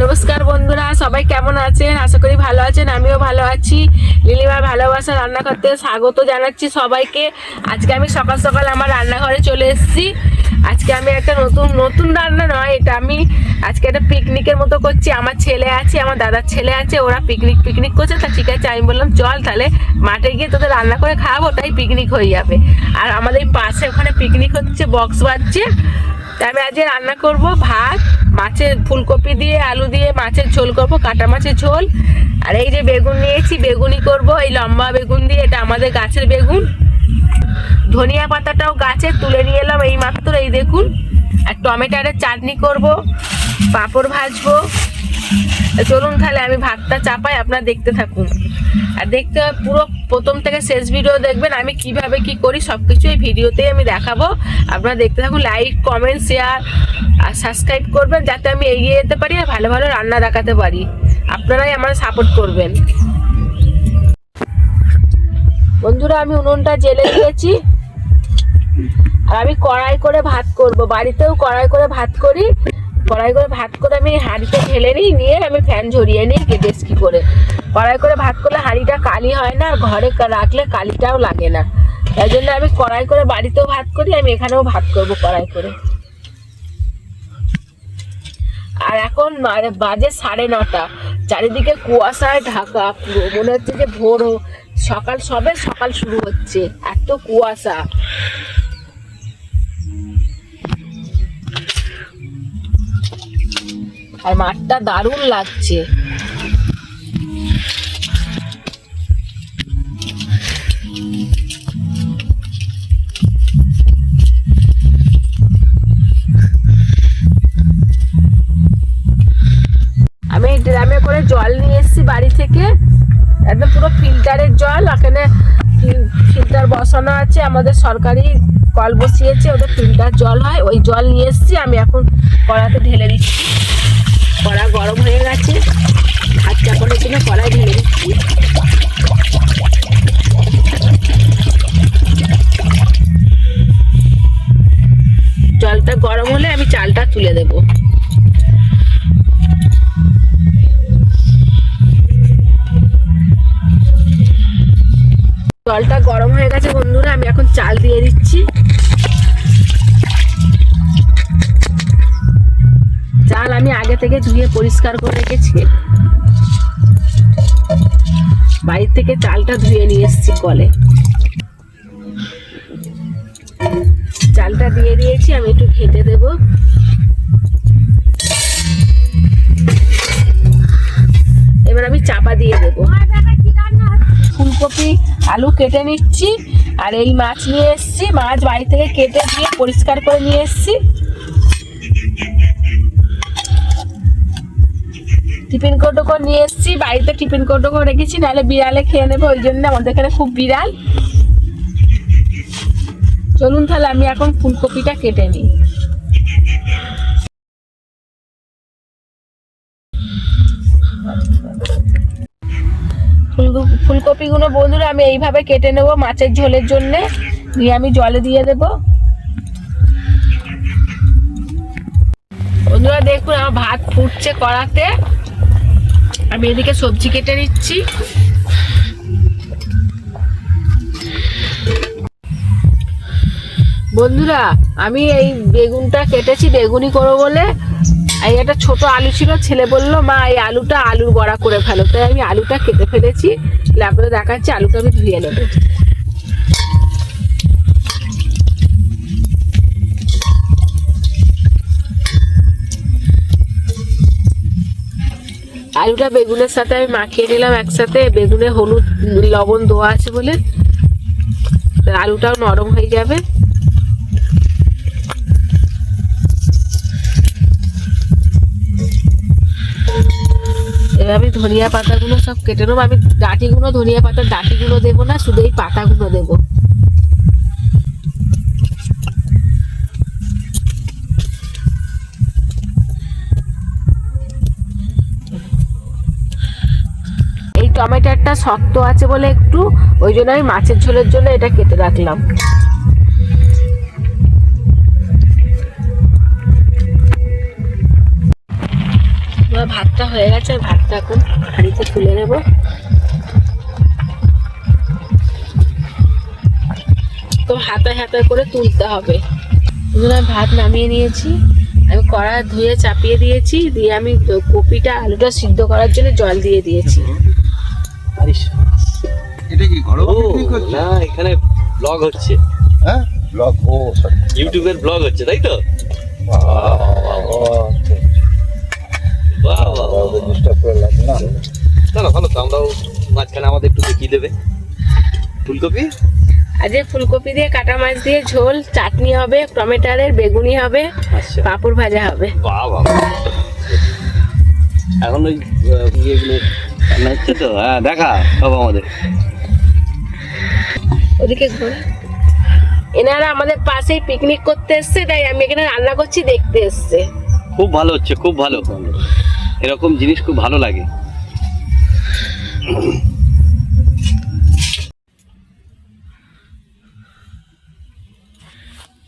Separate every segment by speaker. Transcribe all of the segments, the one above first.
Speaker 1: নমস্কার বন্ধুরা, সবাই কেমন আছেন? আশা করি ভালো আছেন। আমিও ভালো আছি। লিলিমার ভালোবাসা রান্না করতে স্বাগত জানাচ্ছি সবাইকে। আজকে আমি সকাল সকাল আমার রান্নাঘরে চলে এসেছি। আজকে আমি একটা নতুন রান্না নয়, এটা আমি আজকে একটা পিকনিকের মতো করছি। আমার ছেলে আছে, আমার দাদার ছেলে আছে, ওরা পিকনিক করছে। তা ঠিক আছে, আমি বললাম চল তাহলে মাঠে গিয়ে তোদের রান্না করে খাওয়াবো, তাই পিকনিক হয়ে যাবে। আর আমাদের পাশে ওখানে পিকনিক হচ্ছে, বক্স বাজছে। তাই আমি আজকে রান্না করব ভাত, মাছের ফুলকপি দিয়ে আলু দিয়ে মাছের ঝোল করব, কাটা মাছের ঝোল। আর এই যে বেগুন নিয়েছি, বেগুনি করব, এই লম্বা বেগুন দিয়ে, এটা আমাদের গাছের বেগুন। ধনিয়া পাতাটাও গাছে তুলে নিয়ে এলাম এই মাত্র, এই দেখুন। আর টমেটোর চাটনি করব, পাঁপড় ভাজবো। চলুন তাহলে আমি ভাতটা চাপাই, আপনারা দেখতে থাকুন। আর দেখতে হয় পুরো প্রথম থেকে শেষ ভিডিও দেখবেন, আমি কিভাবে কি করি সবকিছু এই ভিডিওতেই আমি দেখাবো। আপনারা দেখতে থাকুন, লাইক কমেন্ট শেয়ার আর সাবস্ক্রাইব করবেন, যাতে আমি এগিয়ে যেতে পারি আর ভালো ভালো রান্না দেখাতে পারি। আপনারাই আমার সাপোর্ট করবেন। বন্ধুরা, আমি উনুনটা জ্বেলে দিয়েছি। আর আমি কড়াই করে ভাত করব, বাড়িতেও কড়াই করে ভাত করি। কড়াই করে ভাত করে আমি হাঁড়িতে ঢেলে নিয়ে আমি ফ্যান ঝরিয়ে নিই ডেস্কি করে। কড়াই করে ভাত করলে হাঁড়িটা কালি হয় না, আর ঘরে রাখলে কালিটাও লাগে না। তাই জন্য আমি কড়াই করে বাড়িতেও ভাত করি, আমি এখানেও ভাত করব কড়াই করে। আর এখন বাজে 9:30, চারিদিকে কুয়াশায় ঢাকা, পুরো মনে হচ্ছে যে ভোর সকাল শুরু হচ্ছে, এত কুয়াশা। আর মাঠটা দারুণ লাগছে। আমি ড্রামে করে জল নিয়ে এসেছি বাড়ি থেকে, একদম পুরো ফিল্টারের জল। এখানে ফিল্টার বসানো আছে, আমাদের সরকারি কল বসিয়েছে, ওদের ফিল্টার জল হয়, ওই জল নিয়ে এসেছি। আমি এখন কড়াতে ঢেলে দিচ্ছি। কড়া গরম হয়ে গেছে, ভাত চাপানোর জন্য কড়াই ঢেলে দিচ্ছি। জলটা গরম হলে আমি চালটা তুলে দেব। জলটা গরম হয়ে গেছে বন্ধুরা, আমি এখন চাল দিয়ে দিচ্ছি। চাল আমি আগে থেকে ধুয়ে পরিষ্কার করে রেখেছি, বাড়ি থেকে চালটা ধুয়ে নিয়ে এসেছি কলে। চালটা দিয়ে দিয়েছি, আমি একটু ঘেঁটে দেব। এবার আমি চাপা দিয়ে দেব। ফুলকপি আলু কেটে নিচ্ছি, আর এই মাছ নিয়ে এসেছি। মাছ বাড়ি থেকে কেটে দিয়ে পরিষ্কার করে নিয়ে এসেছি। টিফিন কৌটো করে নিয়ে এসেছি, বাড়িতে টিফিন কৌটো করে রেখেছি, নাহলে বিড়ালে খেয়ে নেবে, ওই জন্য আমাদের এখানে খুব বিড়াল। চলুন তাহলে আমি এখন ফুলকপিটা কেটে নিই। ফুলকপিগুলো বন্ধুরা আমি এইভাবে কেটে নেব মাছের ঝোলের জন্য, দিয়ে আমি জলে দিয়ে দেব। বন্ধুরা দেখুন, আমার ভাত ফুটছে কড়াতে, আমি এদিকে সবজি কেটে নিচ্ছি। বন্ধুরা আমি এই বেগুনটা কেটেছি, বেগুনি করবো বলে। এই একটা ছোট আলু ছিল, ছেলে বললো মা এই আলুর বড়া করে ফেলো, তাই আমি আলুটা কেটে ফেলেছি। আপনাদের দেখাচ্ছি, আলুটা আমি ধুয়ে নেব। আলুটা বেগুনের সাথে আমি মাখিয়ে নিলাম একসাথে, বেগুনে হলুদ লবণ দেওয়া আছে বলে আলুটাও নরম হয়ে যাবে। এবার আমি ধনিয়া পাতাগুলো সব কেটে নেবো। আমি ধনিয়া পাতার ডাঁটিগুলো দেবো না, শুধু এই পাতাগুলো দেবো। এই টমেটোটা শক্ত আছে বলে একটু, ওই জন্য আমি মাছের ঝোলের জন্য এটা কেটে রাখলাম। ভাতটা হয়ে গেছে, ভাতটা এখন হাঁড়িতে তুলে নেব। তো হাতে হাতে করে তুলতে হবে। আমি ভাত নামিয়ে নিয়েছি, আমি কড়া ধুয়ে চাপিয়ে দিয়েছি, দিয়ে আমি কপিটা আলুটা সিদ্ধ করার জন্য জল দিয়ে দিয়েছি।
Speaker 2: এটা কি ঘরোয়া পিকনিক হচ্ছে?
Speaker 3: না, এখানে ব্লগ হচ্ছে।
Speaker 2: হ্যাঁ, ব্লগ। ও সরি,
Speaker 3: ইউটিউবের ব্লগ হচ্ছে, তাই তো? বাহ বাহ,
Speaker 2: ডিস্টার্ব করে লাগে না।
Speaker 3: না ভালো তো, আমরাও মাঝখানে আমাদের একটু দেখিয়ে দেবে। ফুলকপি
Speaker 1: আজকে ফুলকপি দিয়ে কাটা মাছ দিয়ে ঝোল, চাটনি হবে, টমেটোর বেগুনি হবে,
Speaker 3: আচ্ছা,
Speaker 1: পাঁপড় ভাজা হবে।
Speaker 3: বাহ বাহ। এখন ওই ইয়েগুলো রান্না হচ্ছে তো। হ্যাঁ, দেখা সব আমাদের
Speaker 1: ওদিকে ঘোর। এনারা আমাদের পাশেই পিকনিক করতে এসছে, তাই আমি এখানে রান্না করছি, দেখতে এসছে।
Speaker 3: খুব ভালো হচ্ছে, খুব ভালো। এরকম জিনিস খুব ভালো লাগে।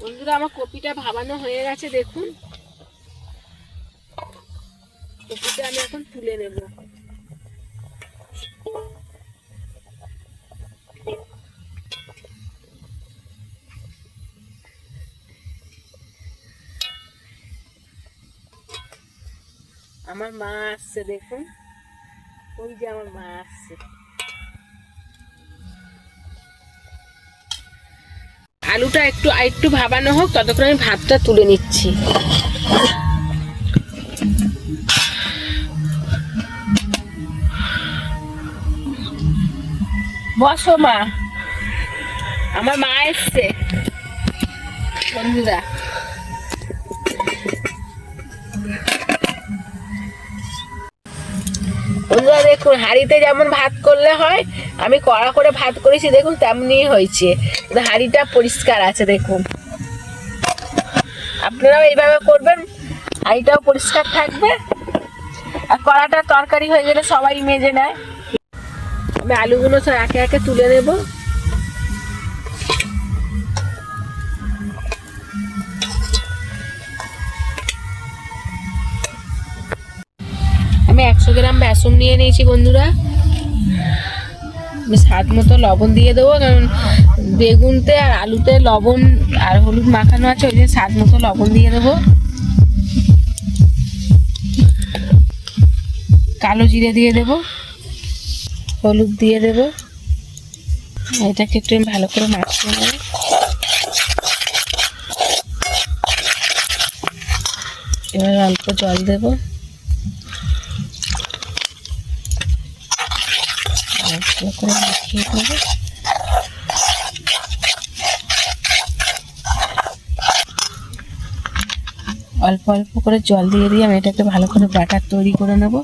Speaker 1: বন্ধুরা, আমার কপিটা ভাবানো হয়ে গেছে, দেখুন। কপিটা আমি এখন তুলে নেব। আমার মা আসছে, দেখুন, ওই যে আমার মা আসছে। আলুটা একটু ভাবানো হোক, ততক্ষণ আমি ভাতটা তুলে নিচ্ছি। বসো মা, আমার মা এসছে। বন্ধুরা, দেখুন, হাঁড়িতে যেমন ভাত করলে হয়, আমি কড়া করে ভাত করেছি, দেখুন তেমনি হয়েছে। হাঁড়িটা পরিষ্কার আছে, দেখুন। আপনারাও এইভাবে করবেন, হাঁড়িটাও পরিষ্কার থাকবে। আর কড়াটা তরকারি হয়ে গেলে সবাই মেজে নেয়। আমি আলুগুলো সব একে একে তুলে নেব। আমি 100 গ্রাম বেসন নিয়ে নিয়েছি বন্ধুরা। আমি স্বাদ মতো লবণ দিয়ে দেবো, কারণ বেগুনতে আর আলুতে লবণ আর হলুদ মাখানো আছে, ওই জন্য স্বাদ মতো লবণ দিয়ে দেবো। কালো জিরে দিয়ে দেব, হলুদ দিয়ে দেব। এটাকে একটু ভালো করে মাখিয়ে নেব। এবার অল্প জল দেব। ভালো করে মাখিয়ে নেব। অল্প অল্প করে জল দিয়ে আমি এটাকে ভালো করে ব্যাটার তৈরি করে নেব।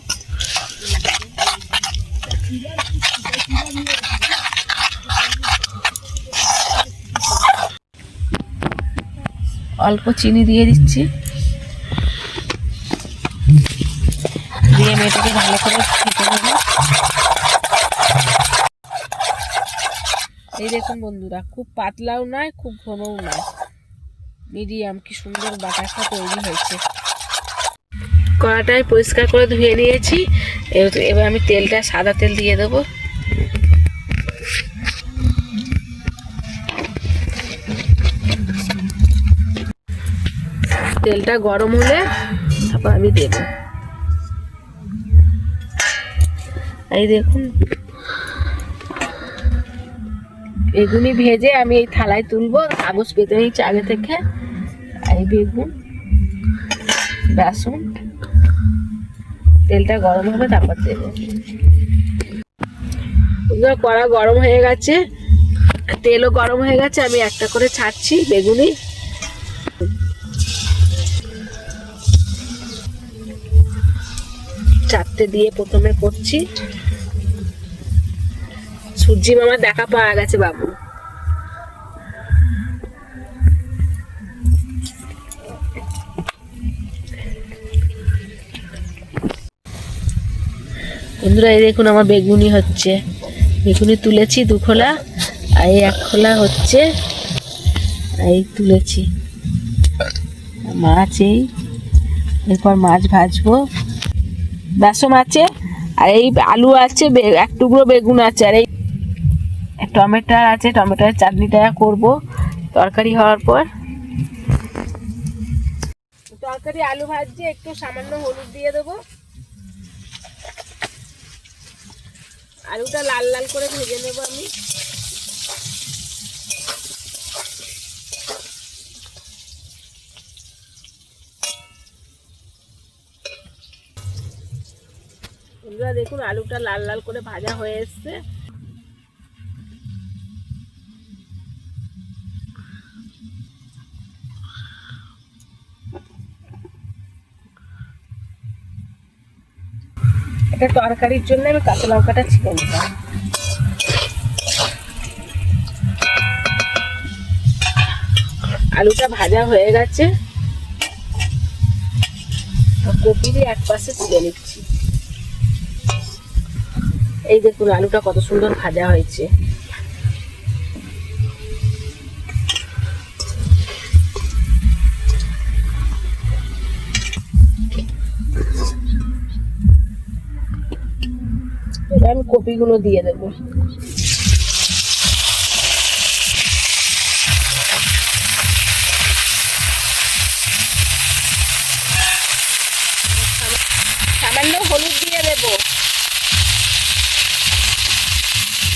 Speaker 1: অল্প চিনি দিয়ে দিচ্ছি, দিয়ে আমি এটাকে ভালো করে ফেটে নেব। এই দেখুন বন্ধুরা, খুব পাতলাও নয়, খুব ঘনও নয়, মিডিয়াম। কি সুন্দর বাটারটা তৈরি হয়েছে। কড়াটায় পরিষ্কার করে ধুয়ে নিয়েছি। এবার আমি তেলটা, সাদা তেল দিয়ে দেবো। তেলটা গরম হলে তারপর আমি দেব। এই দেখুন, বেগুনি ভেজে আমি এই থালায় তুলবো, কাগজ পেতে নিচ্ছি আগে থেকে। এই বেগুন, বেসন, তেলটা গরম হবে তারপর দেবো। কড়া গরম হয়ে গেছে, তেলও গরম হয়ে গেছে। আমি একটা করে ছাড়ছি বেগুনি। চারটে দিয়ে প্রথমে করছি। সূর্যি মামা দেখা পাওয়া গেছে বাবু। বন্ধুরা, এই দেখুন আমার বেগুনি হচ্ছে। বেগুনি তুলেছি 2 খোলা, আর 1 খোলা হচ্ছে। এই তুলেছি মাছ। এরপর মাছ ভাজবো। বেসম আছে, আর এই আলু আছে, এক টুকরো বেগুন আছে, আর এই টমেটো আছে। টমেটোর চাটনিটা করব তরকারি হওয়ার পর। তরকারি আলু ভাজছে, একটু সামান্য হলুদ দিয়ে দেবো। আলুটা লাল লাল করে ভেজে নেব আমি। দেখুন আলুটা লাল লাল করে ভাজা হয়ে এসছে। এটা তরকারির জন্য আমি কাঁচা লঙ্কাটা ছিঁড়ে নিলাম। আলুটা ভাজা হয়ে গেছে, কপির এক পাশে ছিঁড়ে নিচ্ছি। এই দেখুন আলুটা কত সুন্দর ভাজা হয়েছে। এবার আমি কপিগুলো দিয়ে দেবো। সামান্য হলুদ দিয়ে দেবো।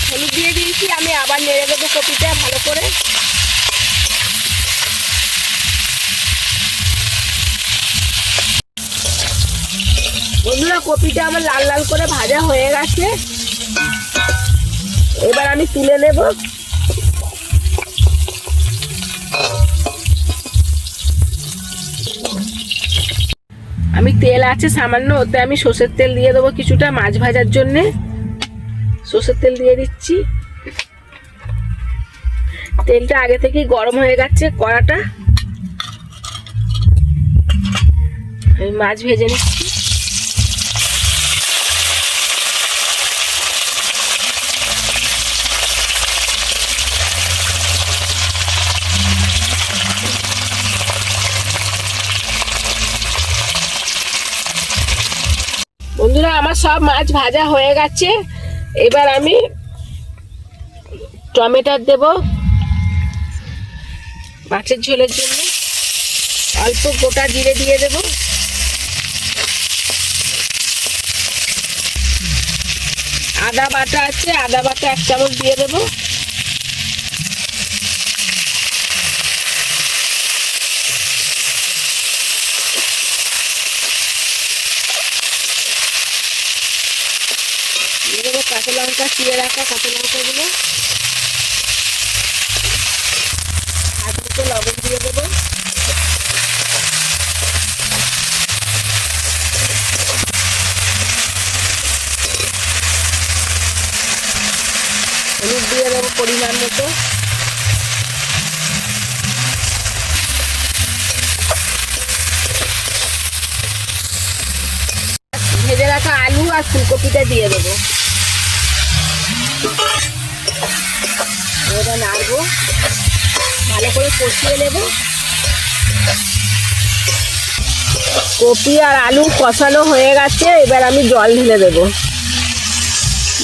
Speaker 1: হলুদ দিয়ে দিয়েছি, আমি আবার নেড়ে দেবো কপিটা ভালো করে। বন্ধুরা কপিটা আমার লাল লাল করে ভাজা হয়ে গেছে, এবার আমি তুলে নেব। আমি তেল আছে সামান্য, ওতে আমি সর্ষের তেল দিয়ে দেবো কিছুটা মাছ ভাজার জন্যে। সর্ষের তেল দিয়ে দিচ্ছি। তেলটা আগে থেকেই গরম হয়ে গেছে কড়াটা। আমি মাছ ভেজে নিচ্ছি। বন্ধুরা আমার সব মাছ ভাজা হয়ে গেছে, এবার আমি টমেটো দেব মাছের ঝোলের জন্য। অল্প গোটা জিরে দিয়ে দেব। আদা বাটা আছে, আদা বাটা 1 চামচ দিয়ে দেব। কাঁচা লঙ্কা, চিড়ে রাখা কাঁচা লঙ্কাগুলো, হাত দুটো লবণ দিয়ে দেবো। হলুদ দিয়ে দেবো পরিমাণ মতো। ভেজে রাখা আলু আর ফুলকপিটা দিয়ে দেবো। এবার নাড়বো, ভালো করে কষিয়ে নেব। কপি আর আলু কষানো হয়ে গেছে, এবার আমি জল ঢেলে দেবো।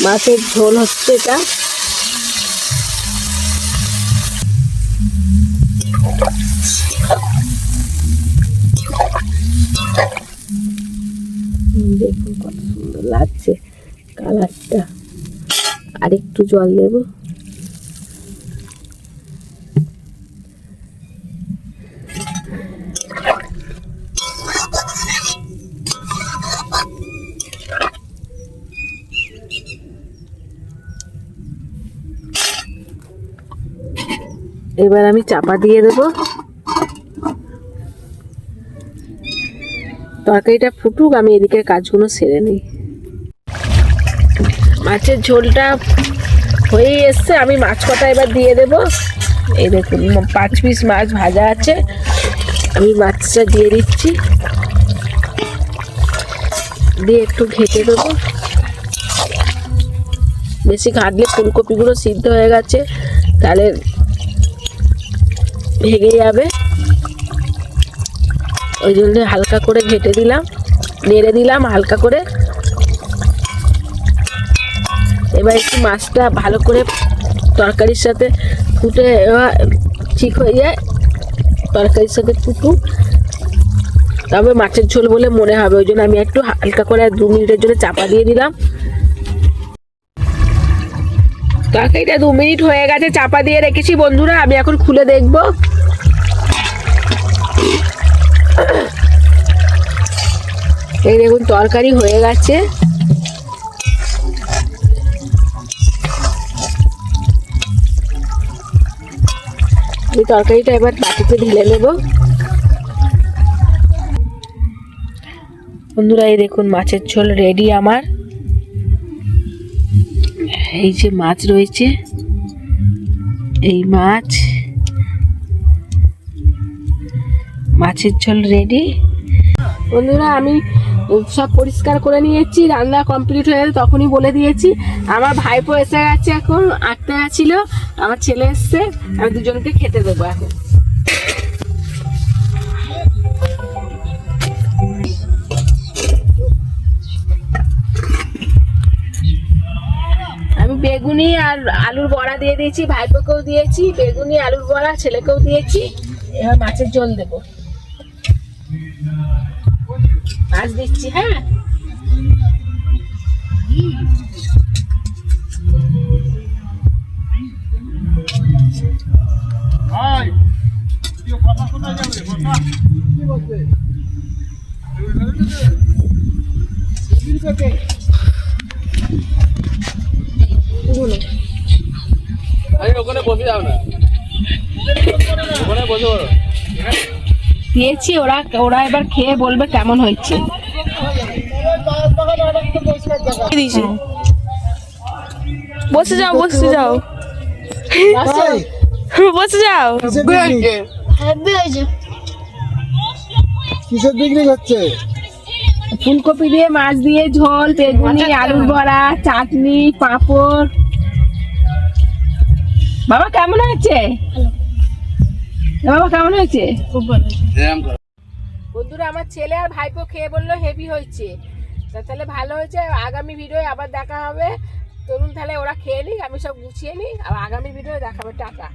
Speaker 1: মাছের ঝোল হচ্ছে এটা। দেখুন কত সুন্দর লাগছে কালারটা। আর একটু জল দেব। এবার আমি চাপা দিয়ে দেব। তরকারিটা ফুটুক, আমি এদিকের কাজগুলো সেরে নিই। মাছের ঝোলটা হয়ে এসছে, আমি মাছ কটা এবার দিয়ে দেব। এই দেখুন 5 পিস মাছ ভাজা আছে, আমি মাছটা দিয়ে দিচ্ছি। দিয়ে একটু ঘেঁটে দেবো। বেশি ঘাঁটলে ফুলকপিগুলো সিদ্ধ হয়ে গেছে, তাহলে ভেঙে যাবে, ওই জন্য হালকা করে ঘেঁটে দিলাম। নেড়ে দিলাম হালকা করে। এবার একটু মাছটা ভালো করে তরকারির সাথে ফুটে ঠিক হয়ে যায়, তরকারির সাথে ফুটুক, তবে মাছের ঝোল বলে মনে হবে। ওই জন্য আমি একটু হালকা করে 2 মিনিটের জন্য চাপা দিয়ে দিলাম। তরকারিটা 2 মিনিট হয়ে গেছে, চাপা দিয়ে রেখেছি বন্ধুরা। আমি এখন খুলে দেখব। এই দেখুন তরকারি হয়ে গেছে। এই তরকারিটা এবার বাটিতে ঢেলে নেব বন্ধুরা। এই দেখুন মাছের ঝোল রেডি আমার। এই যে মাছ রয়েছে, এই মাছের ঝোল রেডি বন্ধুরা। আমি সব পরিষ্কার করে নিয়েছি, রান্না কমপ্লিট হয়ে গেছে তখনই বলে দিয়েছি। আমার ভাইপো এসে গেছে, এখন 8টা ছিল, আমার ছেলে এসছে, আমি দুজনকে খেতে দেবো এখন। আমি বেগুনি আর আলুর বড়া দিয়ে দিয়েছি, ভাইপোকেও দিয়েছি বেগুনি আলুর বড়া, ছেলেকেও দিয়েছি। এবার মাছের ঝোল দেবো, মাছ দিচ্ছি। হ্যাঁ
Speaker 3: ওখানে বসে যাও না, ওখানে বসে পড়ো।
Speaker 1: দিয়েছি, ওরা এবার খেয়ে বলবে কেমন হয়েছে।
Speaker 4: বসে যাও, বসে যাও, বসে যাও।
Speaker 2: কিসের বিক্রি হচ্ছে?
Speaker 1: ফুলকপি দিয়ে মাছ দিয়ে ঝোল, বেগুনি আলুর বড়া, চাটনি, পাঁপড়। বাবা কেমন হয়েছে? বাবা কেমন হয়েছে? বন্ধুরা আমার ছেলে আর ভাইপো খেয়ে বললো হেভি হয়েছে। তাহলে ভালো হয়েছে। আগামী ভিডিও আবার দেখা হবে। তরুণ তাহলে ওরা খেয়ে নিক, আমি সব গুছিয়ে নিই, আর আগামী ভিডিও দেখাবে। টাটা।